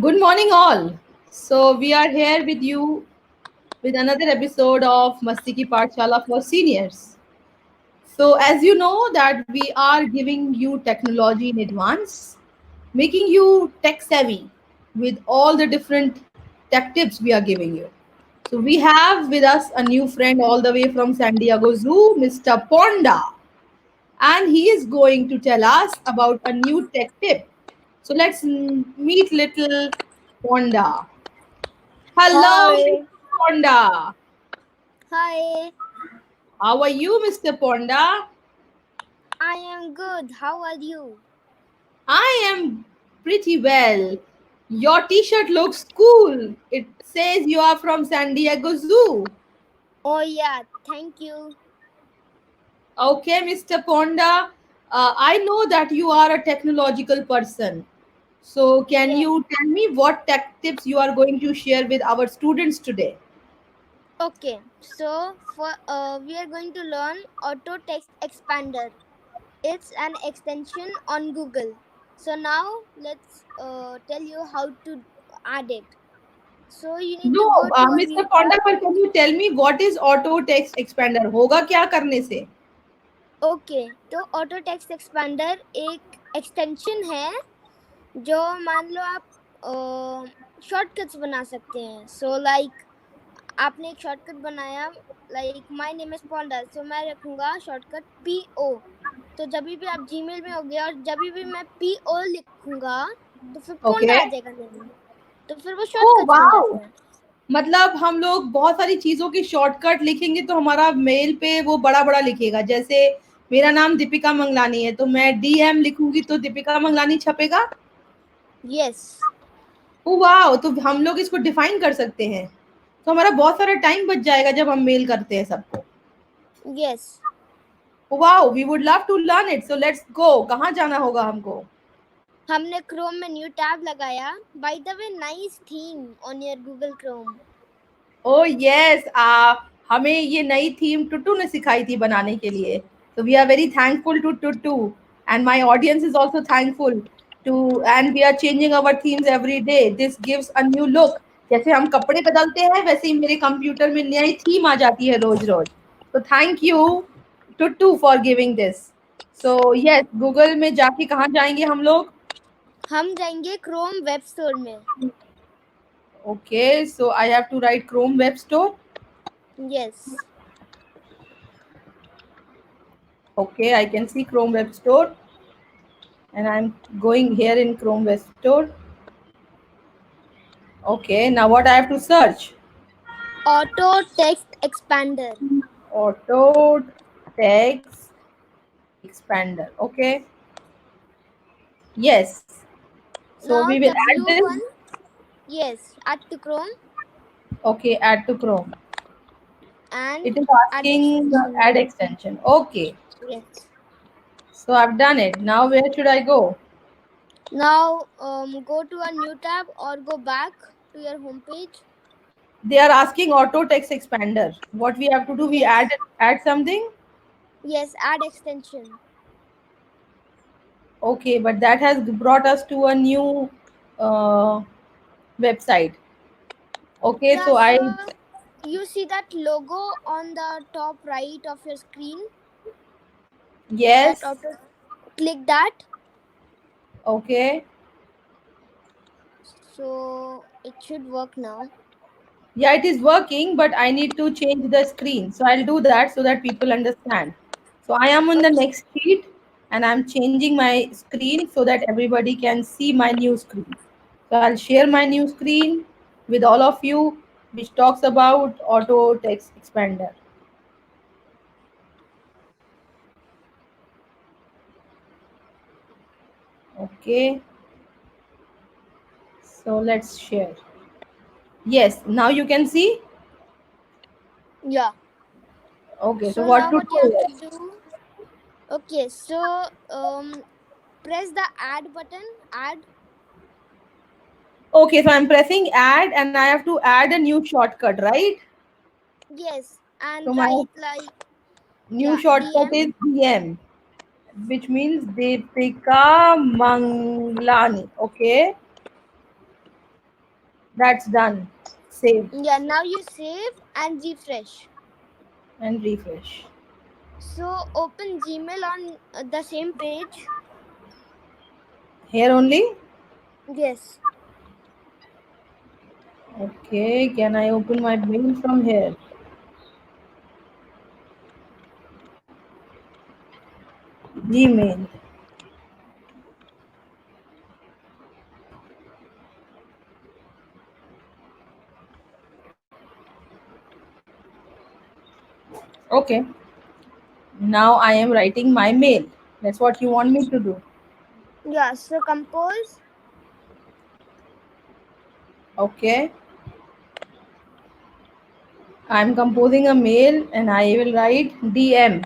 Good morning, all. So, we are here with you with another episode of Mastiki Pathshala for seniors. So, as you know, that we are giving you technology in advance, making you tech savvy with all the different tech tips we are giving you. So, we have with us a new friend all the way from San Diego Zoo, Mr. Ponda, and he is going to tell us about a new tech tip. So, let's meet little Ponda. Hello, Mr. Hi. Ponda. Hi. How are you, Mr. Ponda? I am good. How are you? I am pretty well. Your t shirt looks cool. It says you are from San Diego Zoo. Oh yeah, thank you. Okay, Mr. Ponda. I know that you are a technological person. So, can Yeah. you tell me what tech tips you are going to share with our students today? Okay. So for we are going to learn Auto Text Expander. It's an extension on Google. So now let's tell you how to add it. So you need No, to go to a Mr. new Ponda, tab. but can you tell me what is auto text expander? होगा क्या करने से? Okay तो auto text expander एक extension है जो मान लो आप शॉर्टकट्स बना सकते हैं सो लाइक आपने एक शॉर्टकट बनाया लाइक माय नेम इज पॉन्डा सो मैं रखूंगा शॉर्टकट पी ओ तो जब भी आप जीमेल में होगे और जब भी मैं पी ओ लिखूंगा तो फिर ओके. पोंडा आ जाएगा नेम तो फिर वो ओह शॉर्टकट्स बन वाओ! जाते हैं मतलब हम लोग बहुत सारी चीज़ों की शॉर्टकट लिखेंगे तो हमारा मेल पे वो बड़ा-बड़ा लिखेगा। जैसे मेरा नाम दीपिका मंगलानी है, तो मैं डीएम लिखूँगी तो दीपिका मंगलानी छपेगा? Yes oh wow! तो हम लोग इसको डिफाइन कर सकते हैं। तो हमारा बहुत सारा टाइम बच जाएगा जब हम मेल करते हैं सबको। Yes oh wow! We would love to learn it, so let's go. कहाँ जाना होगा हमको? हमने क्रोम में न्यू टैब लगाया by the way nice theme on your Google Chrome oh yes! हमें ये नई थीम टुटू ने सिखाई थी बनाने के लिए। So we are very thankful to Tutu, and my audience is also thankful to, and we are changing our themes every day. This gives a new look. जैसे हम कपड़े बदलते हैं वैसे ही मेरे कंप्यूटर में नई थीम आ जाती है रोज-रोज। तो थैंक यू टुटू for giving this. So yes, Google में जाके कहाँ जाएँगे हम लोग? हम जाएंगे क्रोम वेब स्टोर में okay, so I have to write Chrome web store. Yes Okay, I can see Chrome Web Store, and I'm going here in Chrome Web Store. Okay, now what I have to search? Auto text expander Auto Text Expander. Okay, yes. So we now will add this. W1 yes add to chrome Okay, add to Chrome. and It is add asking extension add extension. Okay, yes so I've done it. Now where should I go? now go to a new tab or go back to your home page They are asking Auto Text Expander. What we have to do? We yes add something. yes add extension Okay, but that has brought us to a new uh, website. Okay, yeah so I, so you see that logo on the top right of your screen that yes, auto click that okay. so it should work now Yeah, it is working, but I need to change the screen. So I'll do that so that people understand. So I am on the okay next sheet and I'm changing my screen so that everybody can see my new screen. So I'll share my new screen with all of you, which talks about Auto Text Expander. Okay, so let's share. Yes, now you can see. yeah Okay, so so what now to what you have do? to do okay so press the add button add Okay, so I'm pressing add and I have to add a new shortcut, right? yes So and my write like new yeah shortcut DM is DM, which means Deepika Manglani. Okay. That's done. Save Yeah, now you save and refresh. and refresh. So open Gmail on the same page. Here only? Yes. Okay, can I open my mail from here? Gmail. Okay, now I am writing my mail. That's what you want me to do. Yeah, so compose. Okay, I'm composing a mail and I will write DM.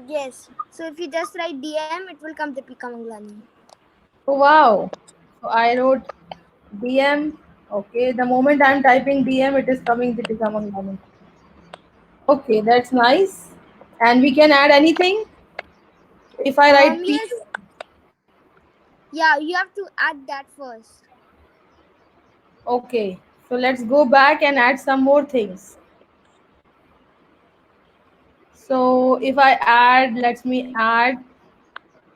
Yes. So if you just write DM, it will come Deepika Manglani. Oh wow. So I wrote DM. Okay, the moment I'm typing DM, it is coming Deepika Manglani. Okay, that's nice. And we can add anything. If I write P, Yes. Yeah, you have to add that first. okay. So let's go back and add some more things. So if I add, let me add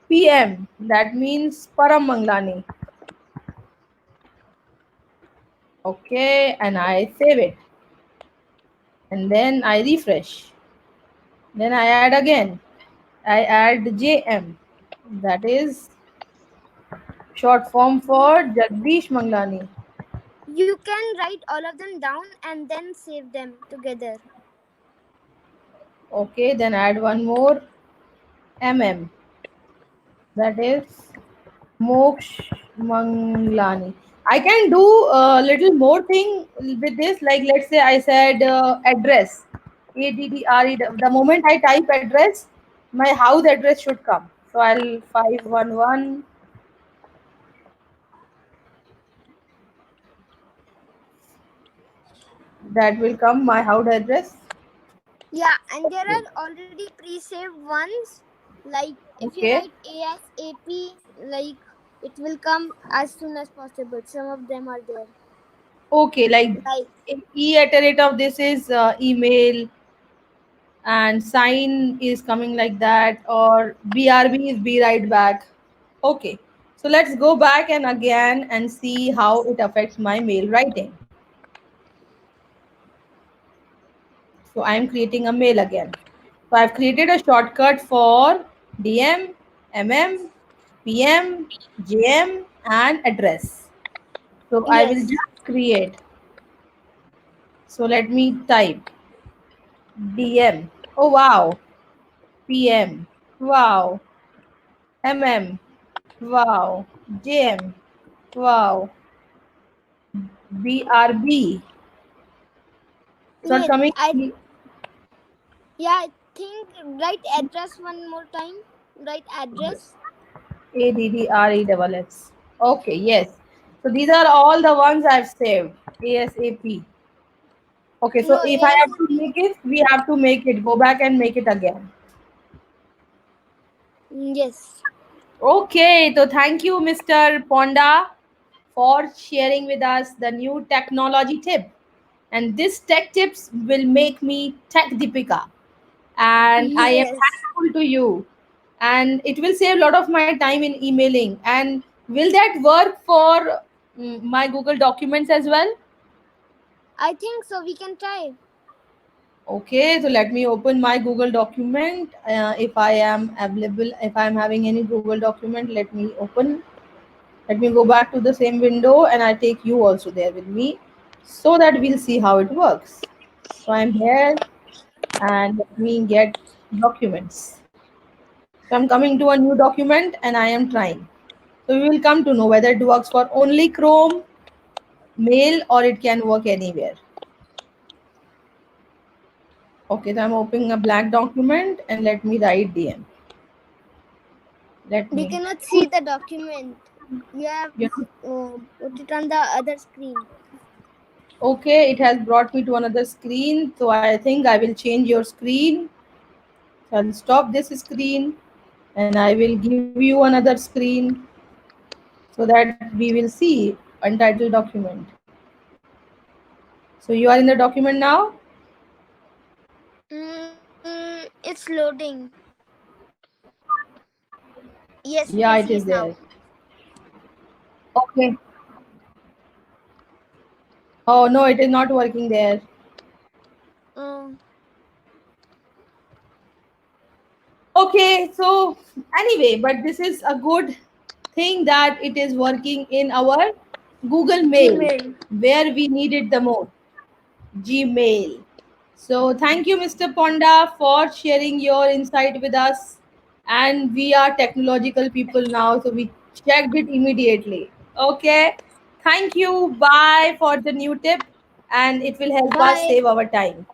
PM. That means Param Manglani. Okay, and I save it. And then I refresh. Then I add again. I add JM. That is short form for Jagdish Manglani. You can write all of them down and then save them together. Okay, then add one more MM. That is Moksh Manglani. I can do a little more thing with this. Like let's say I said address. ADDRE. The moment I type address, my house address should come. So I'll 511. That will come my house address. Yeah, and there Okay. are already pre-saved ones. Like if you Okay. write ASAP, like it will come as soon as possible. Some of them are there. Okay. Like Like E at a rate of this is email and sign is coming like that, or BRB is be right back. Okay, so let's go back and again and see how it affects my mail writing. So I'm creating a mail again. So I've created a shortcut for DM, MM, PM, JM, and address. So I will yes, just create. So let me type DM. Oh wow. PM. Wow. MM. Wow. JM. Wow. BRB. It's not wait. coming. I think write address one more time. Write address. ADDREXX. Okay, yes. So these are all the ones I've saved. ASAP. Okay, so No if I have to ASAP. make it, we have to make it. Go back and make it again. Yes. Okay, so thank you, Mr. Ponda, for sharing with us the new technology tip. And this tech tips will make me Tech Deepika. And I am Yes. thankful to you. And it will save a lot of my time in emailing. And will that work for my Google Documents as well? I think so. We can try. Okay, so let me open my Google document. If I am available, if I am having any Google document, let me open. Let me go back to the same window and I take you also there with me so that we'll see how it works. So I'm here and let me get documents. So I'm coming to a new document and I am trying. So we will come to know whether it works for only Chrome, Mail, or it can work anywhere. Okay, so I'm opening a blank document and let me write DM. Let We me. cannot see the document. You have You know, put it on the other screen. okay, it has brought me to another screen. So I think I will change your screen. So I'll stop this screen and I will give you another screen so that we will see untitled document. So you are in the document now? It's loading. Yes, we Yeah, can it see is it now. there. Okay. Oh no, it is not working there. Um, Okay, so anyway, but this is a good thing that it is working in our Google Mail Gmail. where we need it the most. Gmail. So thank you, Mr. Ponda, for sharing your insight with us. And we are technological people now, so we checked it immediately. Okay. Thank you. Bye for the new tip, and it will help us Bye. save our time.